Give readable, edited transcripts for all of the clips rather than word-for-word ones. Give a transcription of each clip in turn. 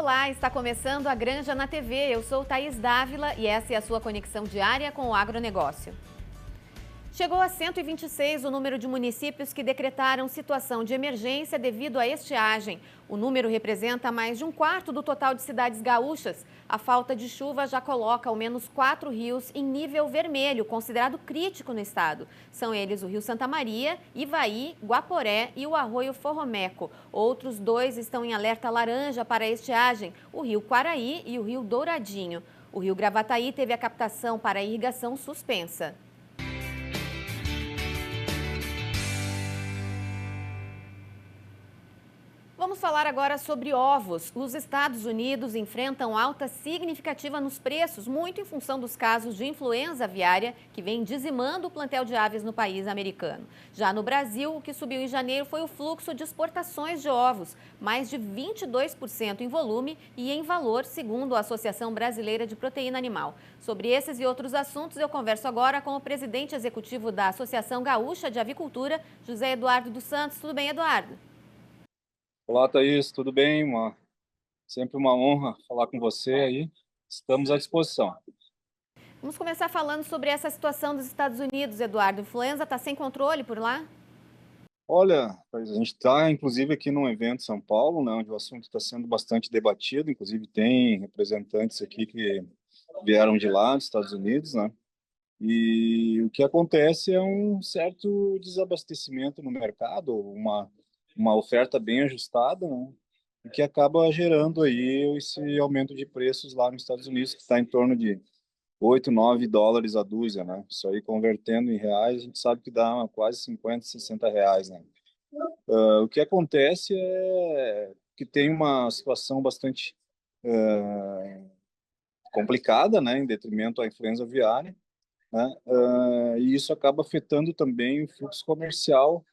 Olá, está começando a Granja na TV. Eu sou Thaís Dávila e essa é a sua conexão diária com o agronegócio. Chegou a 126 o número de municípios que decretaram situação de emergência devido à estiagem. O número representa mais de um quarto do total de cidades gaúchas. A falta de chuva já coloca ao menos 4 rios em nível vermelho, considerado crítico no estado. São eles o Rio Santa Maria, Ivaí, Guaporé e o Arroio Forromeco. Outros 2 estão em alerta laranja para a estiagem, o Rio Quaraí e o Rio Douradinho. O Rio Gravataí teve a captação para irrigação suspensa. Vamos falar agora sobre ovos. Os Estados Unidos enfrentam alta significativa nos preços, muito em função dos casos de influenza aviária que vem dizimando o plantel de aves no país americano. Já no Brasil, o que subiu em janeiro foi o fluxo de exportações de ovos, mais de 22% em volume e em valor, segundo a Associação Brasileira de Proteína Animal. Sobre esses e outros assuntos, eu converso agora com o presidente executivo da Associação Gaúcha de Avicultura, José Eduardo dos Santos. Tudo bem, Eduardo? Olá, Thaís, tudo bem? Sempre uma honra falar com você aí. Estamos à disposição. Vamos começar falando sobre essa situação dos Estados Unidos, Eduardo. A influenza está sem controle por lá? Olha, Thaís, a gente está, inclusive, aqui num evento em São Paulo, né, onde o assunto está sendo bastante debatido. Inclusive, tem representantes aqui que vieram de lá, dos Estados Unidos, né? E o que acontece é um certo desabastecimento no mercado, uma oferta bem ajustada, né? O que acaba gerando aí esse aumento de preços lá nos Estados Unidos, que está em torno de 8, 9 dólares a dúzia, né? Isso aí convertendo em reais, a gente sabe que dá quase 50, 60 reais, né? O que acontece é que tem uma situação bastante complicada, né, em detrimento à influenza aviária, né? E isso acaba afetando também o fluxo comercial,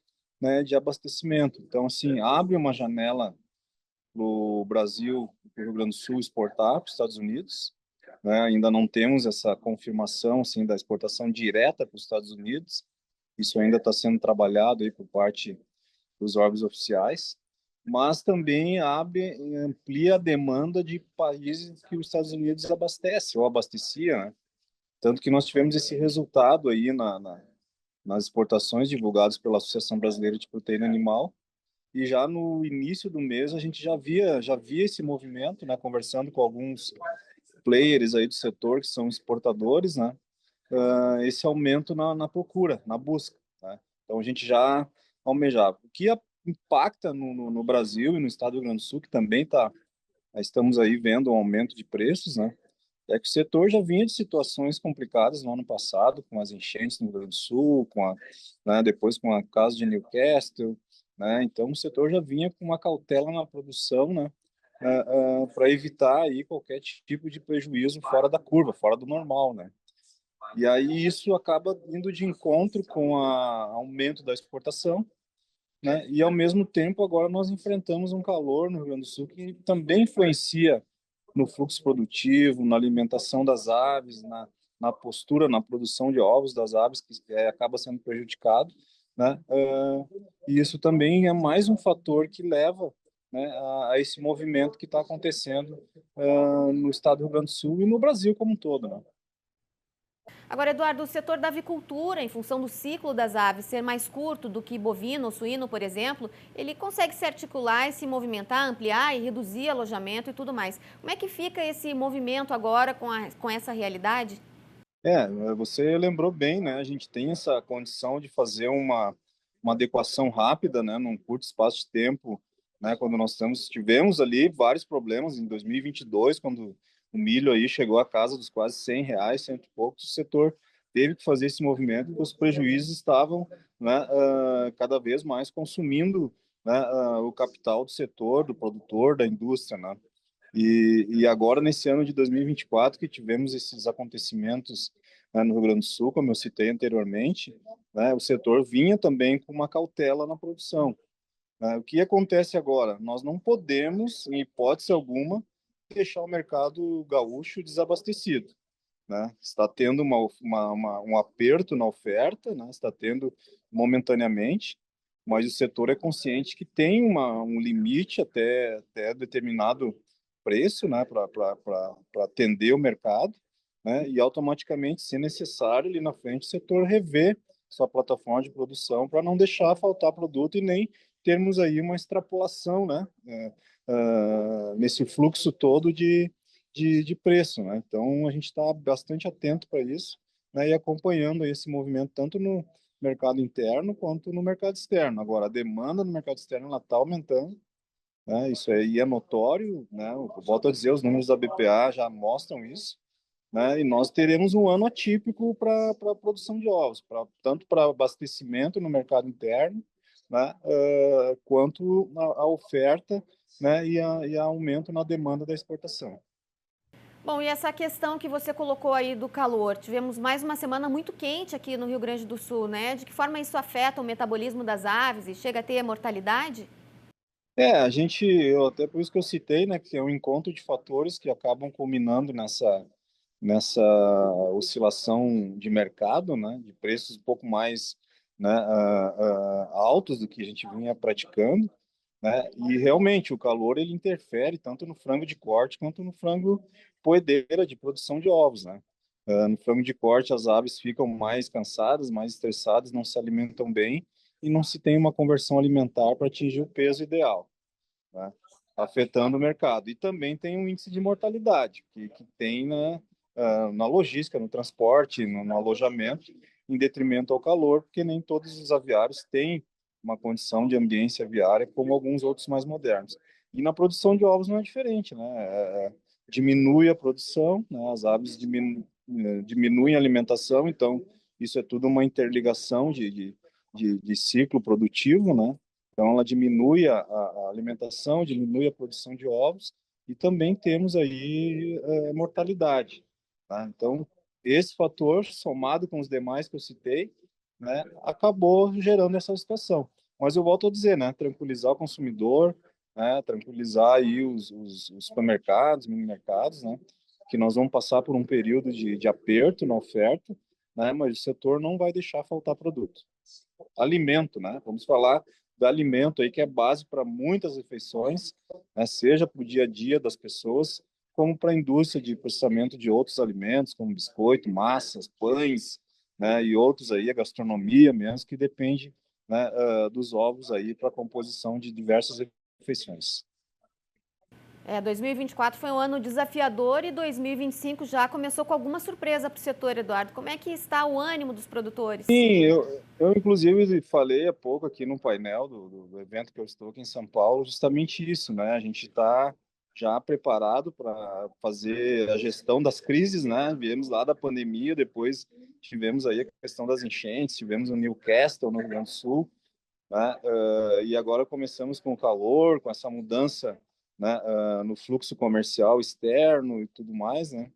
né, de abastecimento. Então, assim, abre uma janela para o Brasil, para o Rio Grande do Sul exportar para os Estados Unidos, né? Ainda não temos essa confirmação assim da exportação direta para os Estados Unidos. Isso ainda está sendo trabalhado aí por parte dos órgãos oficiais, mas também abre e amplia a demanda de países que os Estados Unidos abastece ou abastecia, né? Tanto que nós tivemos esse resultado aí nas exportações divulgadas pela Associação Brasileira de Proteína Animal, e já no início do mês a gente já via esse movimento, né, conversando com alguns players aí do setor que são exportadores, né, esse aumento na procura, na busca, né? Então a gente já almejava. O que impacta no Brasil e no estado do Rio Grande do Sul, que também estamos aí vendo um aumento de preços, né? É que o setor já vinha de situações complicadas no ano passado, com as enchentes no Rio Grande do Sul, né, depois com a casa de Newcastle, né? Então o setor já vinha com uma cautela na produção, né, para evitar aí qualquer tipo de prejuízo fora da curva, fora do normal, né? E aí isso acaba indo de encontro com o aumento da exportação, né? E ao mesmo tempo agora nós enfrentamos um calor no Rio Grande do Sul que também influencia no fluxo produtivo, na alimentação das aves, na postura, na produção de ovos das aves, que acaba sendo prejudicado, né? E isso também é mais um fator que leva, né, a esse movimento que está acontecendo no estado do Rio Grande do Sul e no Brasil como um todo, né? Agora, Eduardo, o setor da avicultura, em função do ciclo das aves ser mais curto do que bovino ou suíno, por exemplo, ele consegue se articular e se movimentar, ampliar e reduzir alojamento e tudo mais. Como é que fica esse movimento agora com essa realidade? Você lembrou bem, né? A gente tem essa condição de fazer uma adequação rápida, né, num curto espaço de tempo, né? Quando nós tivemos ali vários problemas em 2022, quando o milho aí chegou à casa dos quase 100 reais, cento e poucos, o setor teve que fazer esse movimento, porque os prejuízos estavam, né, cada vez mais consumindo, né, o capital do setor, do produtor, da indústria, né? E agora, nesse ano de 2024, que tivemos esses acontecimentos, né, no Rio Grande do Sul, como eu citei anteriormente, né, o setor vinha também com uma cautela na produção, né? O que acontece agora? Nós não podemos, em hipótese alguma, deixar o mercado gaúcho desabastecido, né? Está tendo um aperto na oferta, né? Está tendo momentaneamente, mas o setor é consciente que tem um limite até determinado preço, né, para atender o mercado, né, e automaticamente, se necessário, ali na frente o setor rever sua plataforma de produção para não deixar faltar produto e nem termos aí uma extrapolação, né, nesse fluxo todo de preço, né? Então a gente está bastante atento para isso, né, e acompanhando esse movimento tanto no mercado interno quanto no mercado externo. Agora, a demanda no mercado externo está aumentando, né? Isso aí é notório, né? Eu volto a dizer, os números da BPA já mostram isso, né? E nós teremos um ano atípico para a produção de ovos, tanto para abastecimento no mercado interno, né? Quanto a oferta, né? E a aumento na demanda da exportação. Bom, e essa questão que você colocou aí do calor, tivemos mais uma semana muito quente aqui no Rio Grande do Sul, né? De que forma isso afeta o metabolismo das aves e chega a ter mortalidade? Eu até por isso que eu citei, né, que é um encontro de fatores que acabam culminando nessa oscilação de mercado, né, de preços um pouco mais, né, altos do que a gente vinha praticando, né, e realmente o calor ele interfere tanto no frango de corte quanto no frango poedeira de produção de ovos, né. No frango de corte as aves ficam mais cansadas, mais estressadas, não se alimentam bem e não se tem uma conversão alimentar para atingir o peso ideal, né, afetando o mercado. E também tem um índice de mortalidade, que tem na logística, no transporte, no alojamento, em detrimento ao calor, porque nem todos os aviários têm uma condição de ambiência aviária como alguns outros mais modernos. E na produção de ovos não é diferente, né? Diminui a produção, né? As aves diminuem a alimentação, então isso é tudo uma interligação de ciclo produtivo, né? Então, ela diminui a alimentação, diminui a produção de ovos e também temos aí mortalidade, tá? Então, esse fator, somado com os demais que eu citei, né, acabou gerando essa situação. Mas eu volto a dizer, né, tranquilizar o consumidor, né, tranquilizar aí os supermercados, mini mercados, né, que nós vamos passar por um período de aperto na oferta, né, mas o setor não vai deixar faltar produto. Alimento, né? Vamos falar do alimento aí que é base para muitas refeições, né? Seja para o dia a dia das pessoas, como para a indústria de processamento de outros alimentos, como biscoito, massas, pães, né? E outros aí, a gastronomia mesmo, que depende, né, dos ovos aí para a composição de diversas refeições. 2024 foi um ano desafiador e 2025 já começou com alguma surpresa para o setor, Eduardo. Como é que está o ânimo dos produtores? Sim, eu inclusive falei há pouco aqui no painel do evento que eu estou aqui em São Paulo, justamente isso, né? A gente está já preparado para fazer a gestão das crises, né? Viemos lá da pandemia, depois tivemos aí a questão das enchentes, tivemos o Newcastle no Rio Grande do Sul, né? E agora começamos com o calor, com essa mudança, né, no fluxo comercial externo e tudo mais, né?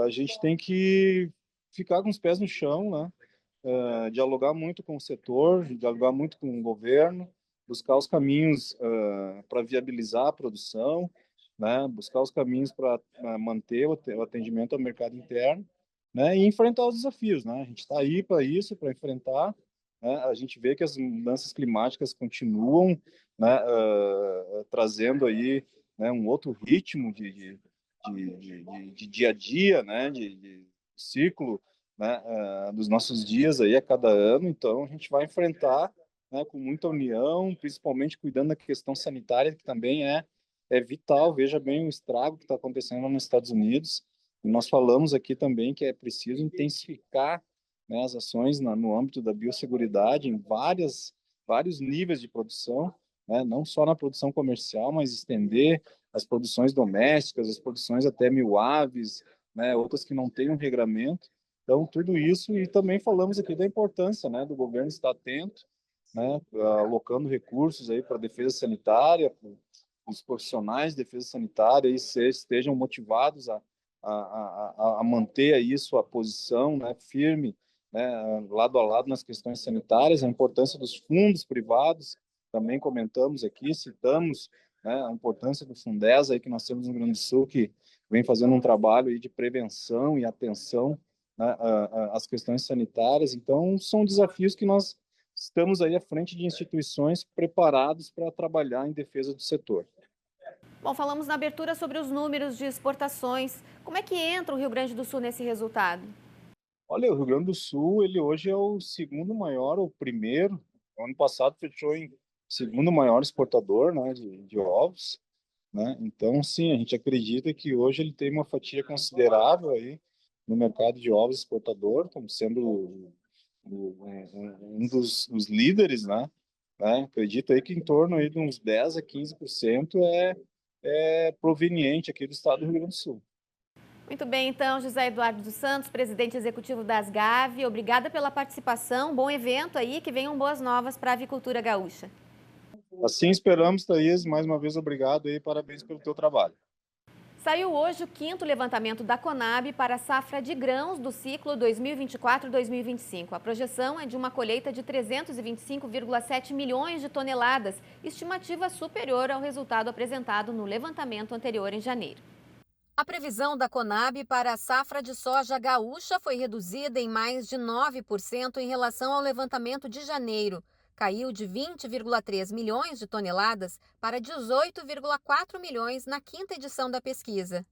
A gente tem que ficar com os pés no chão, né? Dialogar muito com o setor, dialogar muito com o governo, buscar os caminhos para viabilizar a produção, né? Buscar os caminhos para manter o atendimento ao mercado interno, né? E enfrentar os desafios, né? A gente está aí para isso, para enfrentar, né? A gente vê que as mudanças climáticas continuam, né? Trazendo aí, né, um outro ritmo de dia a dia, né? De ciclo, né, dos nossos dias aí a cada ano. Então a gente vai enfrentar, né, com muita união, principalmente cuidando da questão sanitária, que também é vital. Veja bem o estrago que está acontecendo nos Estados Unidos. E nós falamos aqui também que é preciso intensificar, né, as ações no âmbito da biosseguridade em vários níveis de produção, né, não só na produção comercial, mas estender as produções domésticas, as produções até mil aves, né, outras que não têm um regramento. Então, tudo isso, e também falamos aqui da importância, né, do governo estar atento, né, alocando recursos aí para a defesa sanitária, para os profissionais de defesa sanitária e estejam motivados a manter aí sua posição, né, firme, né, lado a lado nas questões sanitárias, a importância dos fundos privados, também comentamos aqui, citamos, né, a importância do Fundesa aí que nós temos no Rio Grande do Sul, que vem fazendo um trabalho aí de prevenção e atenção, né, as questões sanitárias. Então, são desafios que nós estamos aí à frente de instituições preparados para trabalhar em defesa do setor. Bom, falamos na abertura sobre os números de exportações. Como é que entra o Rio Grande do Sul nesse resultado? Olha, o Rio Grande do Sul, ele hoje é o segundo maior, ou primeiro. O ano passado fechou em segundo maior exportador, né, de ovos, né? Então, sim, a gente acredita que hoje ele tem uma fatia considerável aí no mercado de ovos exportador, como sendo um dos líderes, né? Acredito aí que em torno aí de uns 10 a 15% é proveniente aqui do estado do Rio Grande do Sul. Muito bem, então, José Eduardo dos Santos, presidente executivo das GAV, obrigada pela participação, bom evento aí, que venham boas novas para a avicultura gaúcha. Assim esperamos, Thaís, mais uma vez obrigado e parabéns pelo teu trabalho. Saiu hoje o 5º levantamento da Conab para a safra de grãos do ciclo 2024-2025. A projeção é de uma colheita de 325,7 milhões de toneladas, estimativa superior ao resultado apresentado no levantamento anterior em janeiro. A previsão da Conab para a safra de soja gaúcha foi reduzida em mais de 9% em relação ao levantamento de janeiro. Caiu de 20,3 milhões de toneladas para 18,4 milhões na 5ª edição da pesquisa.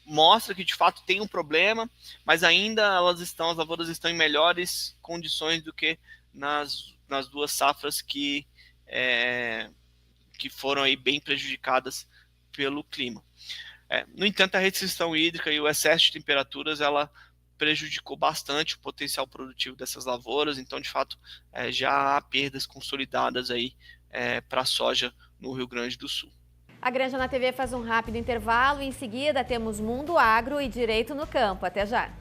Mostra que de fato tem um problema, mas ainda as lavouras estão em melhores condições do que nas duas safras que foram aí bem prejudicadas pelo clima. No entanto, a restrição hídrica e o excesso de temperaturas, ela prejudicou bastante o potencial produtivo dessas lavouras, então, de fato, já há perdas consolidadas aí para a soja no Rio Grande do Sul. A Granja na TV faz um rápido intervalo e em seguida temos Mundo Agro e Direito no Campo. Até já!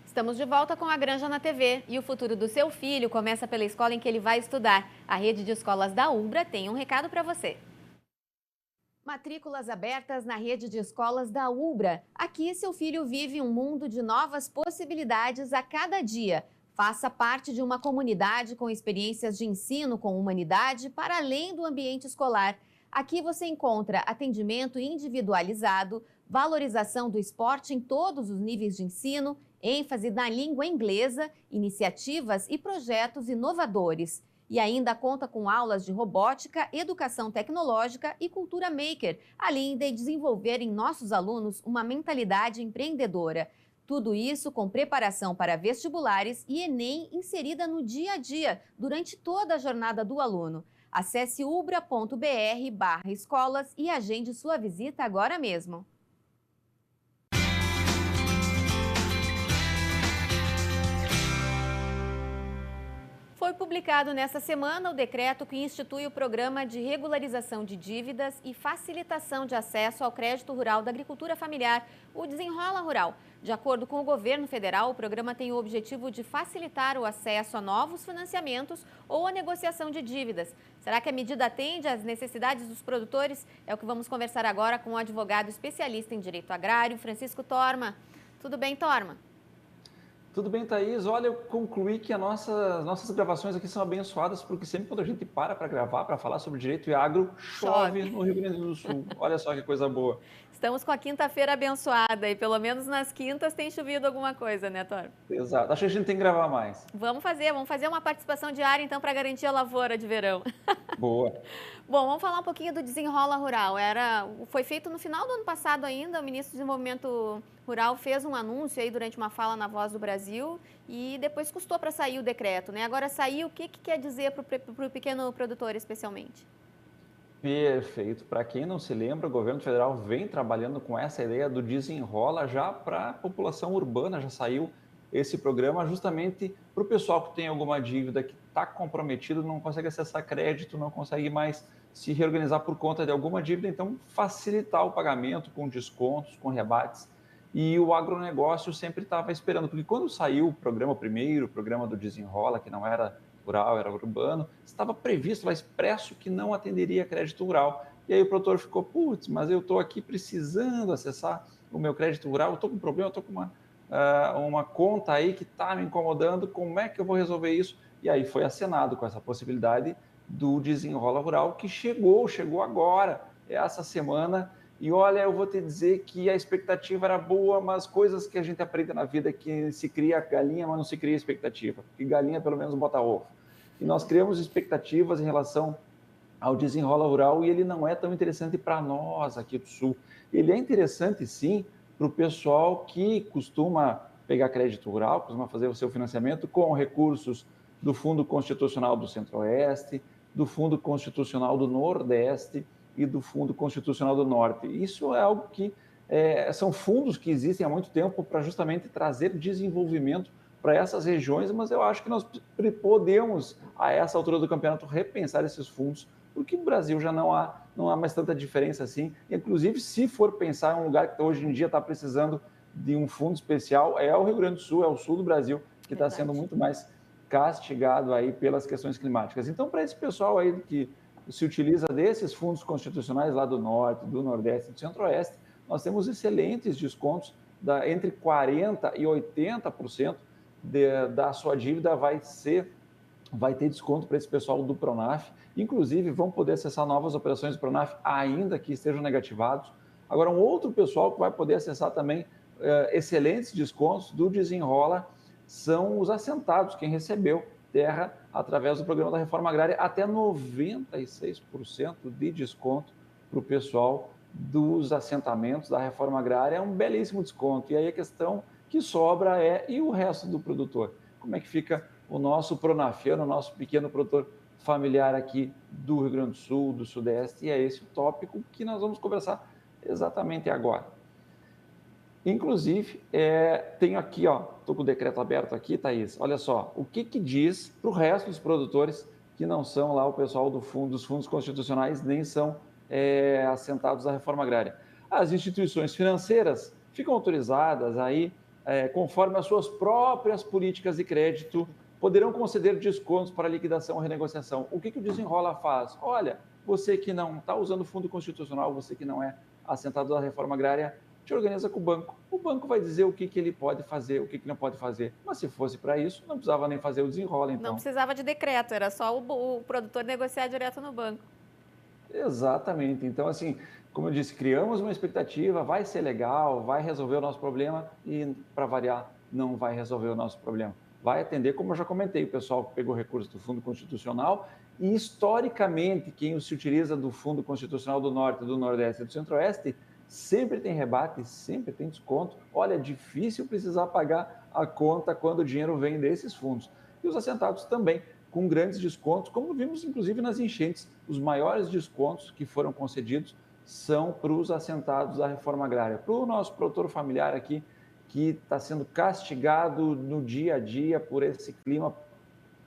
Estamos de volta com a Granja na TV e o futuro do seu filho começa pela escola em que ele vai estudar. A rede de escolas da Ubra tem um recado para você. Matrículas abertas na rede de escolas da Ubra. Aqui seu filho vive um mundo de novas possibilidades a cada dia. Faça parte de uma comunidade com experiências de ensino com humanidade para além do ambiente escolar. Aqui você encontra atendimento individualizado, valorização do esporte em todos os níveis de ensino, ênfase na língua inglesa, iniciativas e projetos inovadores. E ainda conta com aulas de robótica, educação tecnológica e cultura maker, além de desenvolver em nossos alunos uma mentalidade empreendedora. Tudo isso com preparação para vestibulares e Enem inserida no dia a dia, durante toda a jornada do aluno. Acesse ubra.br/escolas e agende sua visita agora mesmo. Foi publicado nesta semana o decreto que institui o Programa de Regularização de Dívidas e Facilitação de Acesso ao Crédito Rural da Agricultura Familiar, o Desenrola Rural. De acordo com o governo federal, o programa tem o objetivo de facilitar o acesso a novos financiamentos ou a negociação de dívidas. Será que a medida atende às necessidades dos produtores? É o que vamos conversar agora com o advogado especialista em direito agrário, Francisco Torma. Tudo bem, Torma? Tudo bem, Thaís? Olha, eu concluí que as nossas gravações aqui são abençoadas, porque sempre quando a gente para gravar, para falar sobre direito e agro, chove no Rio Grande do Sul. Olha só que coisa boa. Estamos com a quinta-feira abençoada e pelo menos nas quintas tem chovido alguma coisa, né, Tor? Exato. Acho que a gente tem que gravar mais. Vamos fazer uma participação diária, então, para garantir a lavoura de verão. Boa. Bom, vamos falar um pouquinho do Desenrola Rural. Foi feito no final do ano passado ainda, o ministro do Desenvolvimento Rural fez um anúncio aí durante uma fala na Voz do Brasil e depois custou para sair o decreto, né? Agora saiu, o que quer dizer para o pequeno produtor especialmente? Perfeito. Para quem não se lembra, o governo federal vem trabalhando com essa ideia do Desenrola já para a população urbana, já saiu esse programa justamente para o pessoal que tem alguma dívida, que está comprometido, não consegue acessar crédito, não consegue mais se reorganizar por conta de alguma dívida, então facilitar o pagamento com descontos, com rebates. E o agronegócio sempre estava esperando, porque quando saiu o programa primeiro, o programa do Desenrola, que não era rural, era urbano, estava previsto lá expresso que não atenderia crédito rural. E aí o produtor ficou, putz, mas eu estou aqui precisando acessar o meu crédito rural, eu estou com um problema, eu estou com uma conta aí que está me incomodando, como é que eu vou resolver isso? E aí foi acenado com essa possibilidade do Desenrola Rural, que chegou agora, essa semana, E olha, eu vou te dizer que a expectativa era boa, mas coisas que a gente aprende na vida é que se cria galinha, mas não se cria expectativa, porque galinha pelo menos bota ovo. E nós criamos expectativas em relação ao Desenrola Rural e ele não é tão interessante para nós aqui do Sul. Ele é interessante, sim, para o pessoal que costuma pegar crédito rural, costuma fazer o seu financiamento com recursos do Fundo Constitucional do Centro-Oeste, do Fundo Constitucional do Nordeste e do Fundo Constitucional do Norte. Isso é algo que são fundos que existem há muito tempo para justamente trazer desenvolvimento para essas regiões, mas eu acho que nós podemos, a essa altura do campeonato, repensar esses fundos, porque no Brasil já não há mais tanta diferença assim. Inclusive, se for pensar em um lugar que hoje em dia está precisando de um fundo especial, é o Rio Grande do Sul, é o sul do Brasil, que está sendo muito mais castigado aí pelas questões climáticas. Então, para esse pessoal aí que se utiliza desses fundos constitucionais lá do Norte, do Nordeste e do Centro-Oeste, nós temos excelentes descontos, entre 40% e 80% da sua dívida vai ter desconto para esse pessoal do Pronaf. Inclusive, vão poder acessar novas operações do Pronaf, ainda que estejam negativados. Agora, um outro pessoal que vai poder acessar também excelentes descontos do Desenrola são os assentados, quem recebeu terra através do programa da Reforma Agrária, até 96% de desconto para o pessoal dos assentamentos da Reforma Agrária. É um belíssimo desconto. E aí a questão que sobra e o resto do produtor? Como é que fica o nosso pronafiano, o nosso pequeno produtor familiar aqui do Rio Grande do Sul, do Sudeste? E é esse o tópico que nós vamos conversar exatamente agora. Inclusive, tenho aqui, estou com o decreto aberto aqui, Thaís, olha só, o que diz para o resto dos produtores que não são lá o pessoal dos fundos constitucionais, nem são assentados da Reforma Agrária. As instituições financeiras ficam autorizadas aí, conforme as suas próprias políticas de crédito, poderão conceder descontos para liquidação ou renegociação. O que o Desenrola faz? Olha, você que não está usando o fundo constitucional, você que não é assentado da Reforma Agrária, te organiza com o banco. O banco vai dizer o que ele pode fazer, o que não pode fazer. Mas se fosse para isso, não precisava nem fazer o Desenrola, então. Não precisava de decreto, era só o produtor negociar direto no banco. Exatamente. Então, assim, como eu disse, criamos uma expectativa, vai ser legal, vai resolver o nosso problema e, para variar, não vai resolver o nosso problema. Vai atender, como eu já comentei, o pessoal que pegou recursos do Fundo Constitucional e, historicamente, quem se utiliza do Fundo Constitucional do Norte, do Nordeste e do Centro-Oeste, sempre tem rebate, sempre tem desconto. Olha, é difícil precisar pagar a conta quando o dinheiro vem desses fundos. E os assentados também, com grandes descontos, como vimos inclusive nas enchentes. Os maiores descontos que foram concedidos são para os assentados da Reforma Agrária. Para o nosso produtor familiar aqui, que está sendo castigado no dia a dia por esse clima,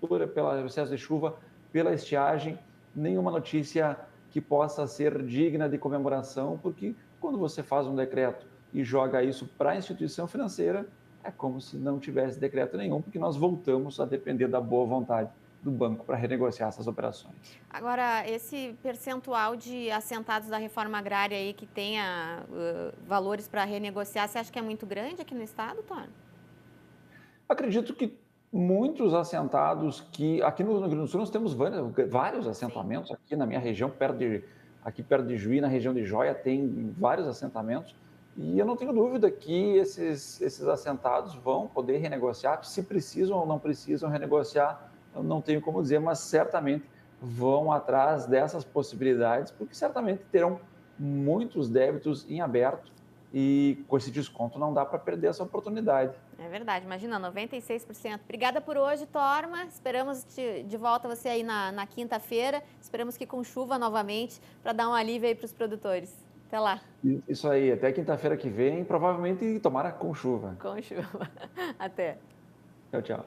pelo excesso de chuva, pela estiagem, nenhuma notícia que possa ser digna de comemoração, porque quando você faz um decreto e joga isso para a instituição financeira, é como se não tivesse decreto nenhum, porque nós voltamos a depender da boa vontade do banco para renegociar essas operações. Agora, esse percentual de assentados da Reforma Agrária aí que tenha valores para renegociar, você acha que é muito grande aqui no estado, Tony? Acredito que muitos assentados que... Aqui no Rio Grande do Sul nós temos vários assentamentos. Sim. Aqui na minha região, aqui perto de Juí, na região de Joia, tem vários assentamentos. E eu não tenho dúvida que esses assentados vão poder renegociar. Se precisam ou não precisam renegociar, eu não tenho como dizer, mas certamente vão atrás dessas possibilidades, porque certamente terão muitos débitos em aberto e com esse desconto não dá para perder essa oportunidade. É verdade, imagina, 96%. Obrigada por hoje, Torma. Esperamos de volta você aí na quinta-feira. Esperamos que com chuva novamente, para dar um alívio aí para os produtores. Até lá. Isso aí, até quinta-feira que vem, provavelmente tomara com chuva. Com chuva. Até. Tchau, tchau.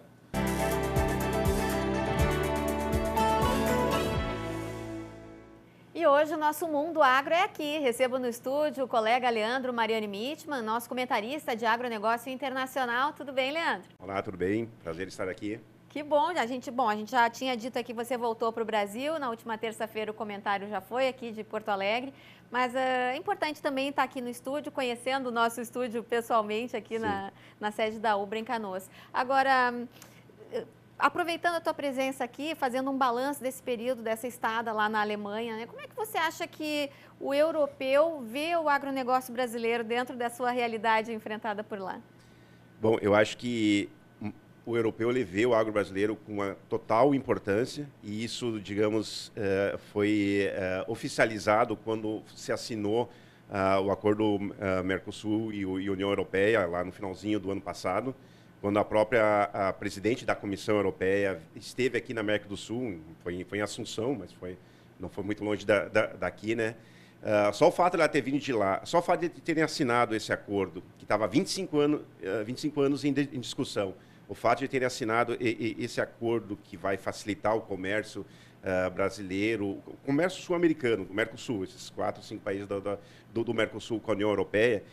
E hoje o nosso Mundo Agro é aqui. Recebo no estúdio o colega Leandro Mariani Mitman, nosso comentarista de agronegócio internacional. Tudo bem, Leandro? Olá, tudo bem? Prazer estar aqui. Que bom, a gente já tinha dito aqui que você voltou para o Brasil. Na última terça-feira o comentário já foi aqui de Porto Alegre. Mas é importante também estar aqui no estúdio, conhecendo o nosso estúdio pessoalmente aqui na sede da Ubra em Canoas. Agora, aproveitando a tua presença aqui, fazendo um balanço desse período, dessa estada lá na Alemanha, né? Como é que você acha que o europeu vê o agronegócio brasileiro dentro da sua realidade enfrentada por lá? Bom, eu acho que o europeu ele vê o agro brasileiro com uma total importância e isso, digamos, foi oficializado quando se assinou o acordo Mercosul e União Europeia lá no finalzinho do ano passado, quando a própria presidente da Comissão Europeia esteve aqui na América do Sul, foi em Assunção, mas não foi muito longe daqui, né? Só o fato de ela ter vindo de lá, só o fato de terem assinado esse acordo, que estava há 25 anos em discussão, o fato de terem assinado esse acordo que vai facilitar o comércio brasileiro, o comércio sul-americano, o Mercosul, esses 4, 5 países do Mercosul com a União Europeia,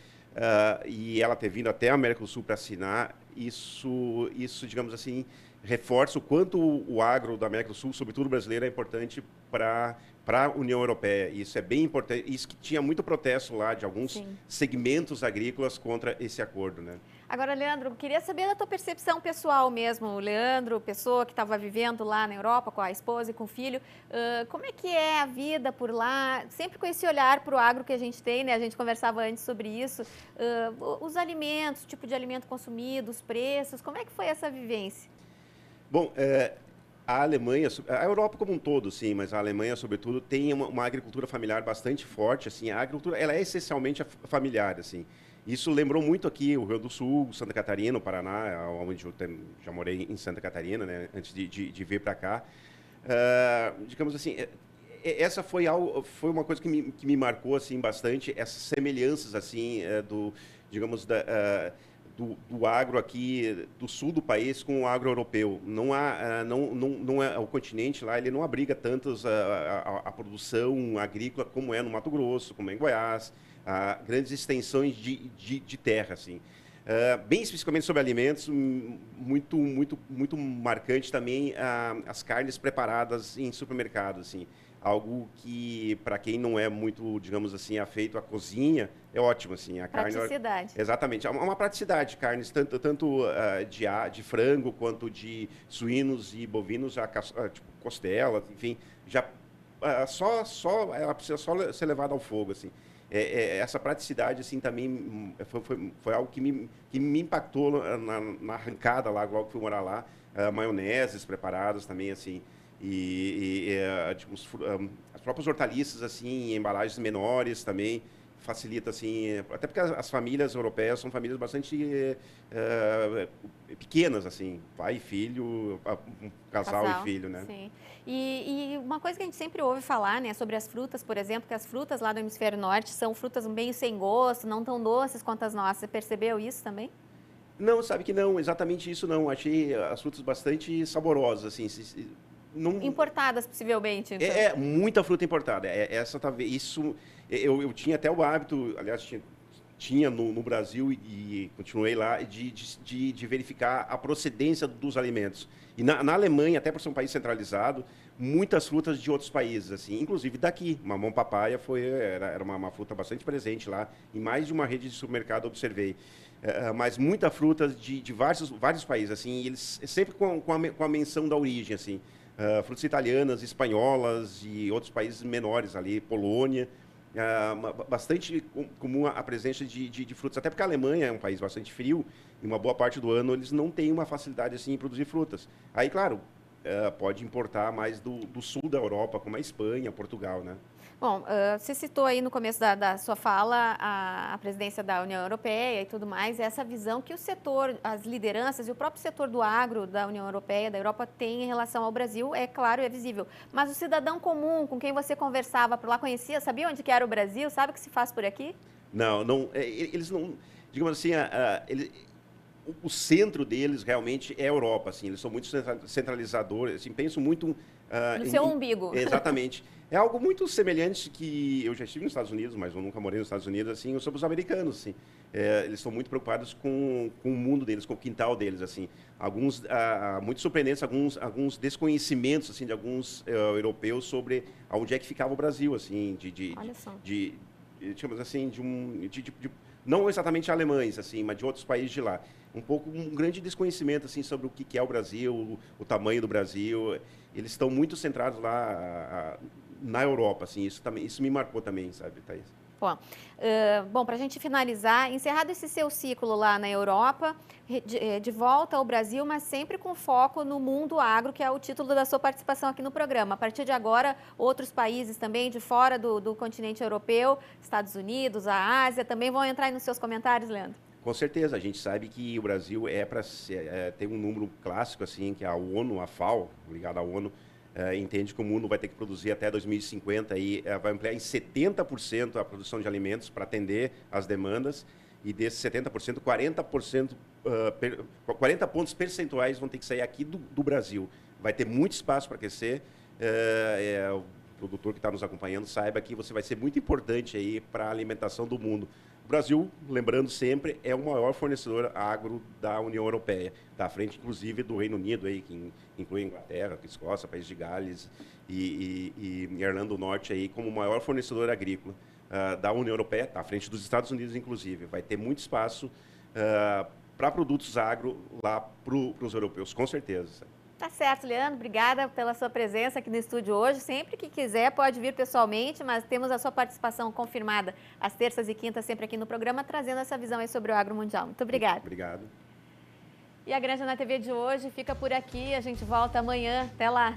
e ela ter vindo até a América do Sul para assinar, isso, digamos assim, reforça o quanto o agro da América do Sul, sobretudo o brasileiro, é importante para a União Europeia. Isso é bem importante. Isso que tinha muito protesto lá de alguns segmentos agrícolas contra esse acordo, né? Agora, Leandro, queria saber da tua percepção pessoal mesmo. O Leandro, pessoa que estava vivendo lá na Europa com a esposa e com o filho, como é que é a vida por lá? Sempre com esse olhar para o agro que a gente tem, né? A gente conversava antes sobre isso. Os alimentos, o tipo de alimento consumido, os preços, como é que foi essa vivência? Bom, a Alemanha, a Europa como um todo, sim, mas a Alemanha, sobretudo, tem uma agricultura familiar bastante forte, assim, a agricultura, ela é essencialmente familiar, assim. Isso lembrou muito aqui o Rio Grande do Sul, Santa Catarina, o Paraná, onde eu já morei em Santa Catarina, né, antes de vir para cá. Digamos assim, essa foi uma coisa que me marcou assim bastante, essas semelhanças assim digamos do agro aqui do sul do país com o agro europeu. Não é o continente lá, ele não abriga tantos a produção agrícola como é no Mato Grosso, como é em Goiás, grandes extensões de terra, assim. Bem especificamente sobre alimentos, muito marcante também as carnes preparadas em supermercados, assim. Algo que, para quem não é muito, digamos assim, afeito à cozinha, é ótimo, assim. A praticidade. Carne, exatamente. É uma praticidade. Carnes tanto de frango quanto de suínos e bovinos, tipo costela, enfim, já ela precisa só ser levada ao fogo, assim. Essa praticidade, assim, também foi algo que me impactou na arrancada lá, logo que fui morar lá. Maioneses preparadas também, assim. Tipo, as próprias hortaliças assim em embalagens menores também facilita assim, até porque as famílias europeias são famílias bastante pequenas, assim, pai e filho, um casal e filho, né? Sim. E uma coisa que a gente sempre ouve falar, né, sobre as frutas, por exemplo, que as frutas lá do hemisfério norte são frutas meio sem gosto, não tão doces quanto as nossas. Você percebeu isso também? Não, sabe que não, exatamente isso não. Achei as frutas bastante saborosas, assim. Não... Importadas, possivelmente. Então. Muita fruta importada. Essa talvez isso eu tinha até o hábito, aliás, tinha no Brasil e continuei lá de verificar a procedência dos alimentos. E na Alemanha, até por ser um país centralizado, muitas frutas de outros países, assim, inclusive daqui. Mamão papaya era uma fruta bastante presente lá. Em mais de uma rede de supermercado observei. Mas muita fruta de vários países, assim, e eles sempre com a menção da origem, assim. Frutas italianas, espanholas e outros países menores ali, Polônia, bastante comum a presença de frutas, até porque a Alemanha é um país bastante frio e uma boa parte do ano eles não têm uma facilidade assim em produzir frutas. Aí, claro, pode importar mais do sul da Europa, como a Espanha, Portugal, né? Bom, você citou aí no começo da sua fala a presidência da União Europeia e tudo mais, essa visão que o setor, as lideranças e o próprio setor do agro da União Europeia, da Europa, tem em relação ao Brasil, é claro e é visível. Mas o cidadão comum com quem você conversava por lá, conhecia, sabia onde que era o Brasil? Sabe o que se faz por aqui? Não, eles não, digamos assim, o centro deles realmente é a Europa, assim, eles são muito centralizadores, assim, pensam muito... no seu umbigo. Exatamente. É algo muito semelhante que eu já estive nos Estados Unidos, mas eu nunca morei nos Estados Unidos, assim, sobre os americanos, assim. Eles estão muito preocupados com o mundo deles, com o quintal deles, assim. Alguns, muito surpreendentes, alguns desconhecimentos, assim, de alguns europeus sobre onde é que ficava o Brasil, assim, Olha só. digamos assim, não exatamente alemães, assim, mas de outros países de lá. um grande desconhecimento assim sobre o que é o Brasil, o tamanho do Brasil. Eles estão muito centrados lá na Europa, assim, isso me marcou também, sabe, Thaís? Bom, para a gente finalizar, encerrado esse seu ciclo lá na Europa, de volta ao Brasil, mas sempre com foco no mundo agro, que é o título da sua participação aqui no programa. A partir de agora, outros países também de fora do continente europeu, Estados Unidos, a Ásia, também vão entrar aí nos seus comentários, Leandro? Com certeza, a gente sabe que o Brasil tem um número clássico, assim, que a ONU, a FAO, ligada à ONU, entende que o mundo vai ter que produzir até 2050 e vai ampliar em 70% a produção de alimentos para atender às demandas, e desses 70%, 40 pontos percentuais vão ter que sair aqui do Brasil. Vai ter muito espaço para crescer. O produtor que está nos acompanhando saiba que você vai ser muito importante aí para a alimentação do mundo. O Brasil, lembrando sempre, é o maior fornecedor agro da União Europeia, está à frente, inclusive, do Reino Unido, aí, que inclui Inglaterra, Escócia, País de Gales e Irlanda do Norte aí, como o maior fornecedor agrícola da União Europeia, está à frente dos Estados Unidos, inclusive. Vai ter muito espaço para produtos agro lá para os europeus, com certeza. Tá certo, Leandro. Obrigada pela sua presença aqui no estúdio hoje. Sempre que quiser, pode vir pessoalmente, mas temos a sua participação confirmada às terças e quintas, sempre aqui no programa, trazendo essa visão aí sobre o agro mundial. Muito obrigada. Obrigado. E a Granja na TV de hoje fica por aqui. A gente volta amanhã. Até lá.